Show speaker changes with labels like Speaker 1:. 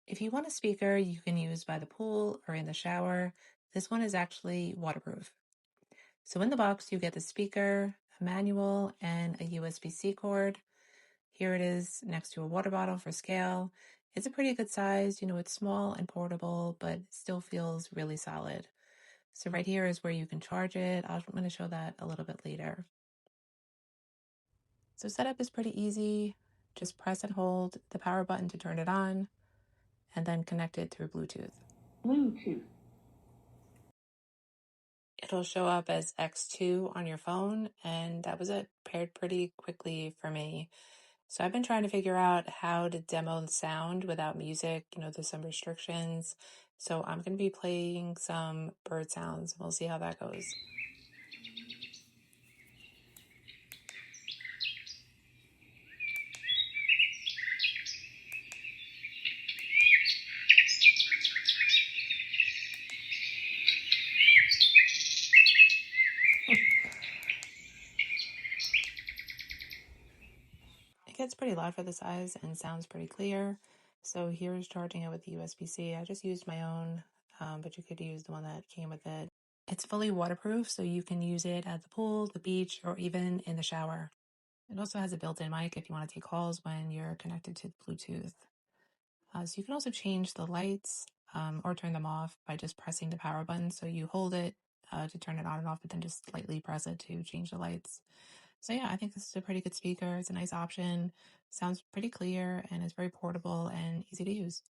Speaker 1: If you want a speaker you can use by the pool or in the shower, this one is actually waterproof. So in the box, you get the speaker, a manual, and a USB-C cord. Here it is next to a water bottle for scale. It's a pretty good size. It's small and portable, but still feels really solid. So right here is where you can charge it. I'm going to show that a little bit later. So setup is pretty easy. Just press and hold the power button to turn it on, and then connect it through Bluetooth. It'll show up as X2 on your phone, and that was it. Paired pretty quickly for me. So I've been trying to figure out how to demo the sound without music. There's some restrictions. So I'm going to be playing some bird sounds. We'll see how that goes. It gets pretty loud for the size and sounds pretty clear. So here's charging it with the USB-C. I just used my own, but you could use the one that came with it. It's fully waterproof, so you can use it at the pool, the beach, or even in the shower. It also has a built-in mic if you want to take calls when you're connected to Bluetooth. So you can also change the lights or turn them off by just pressing the power button. So you hold it to turn it on and off, but then just lightly press it to change the lights. So yeah, I think this is a pretty good speaker. It's a nice option, sounds pretty clear, and it's very portable and easy to use.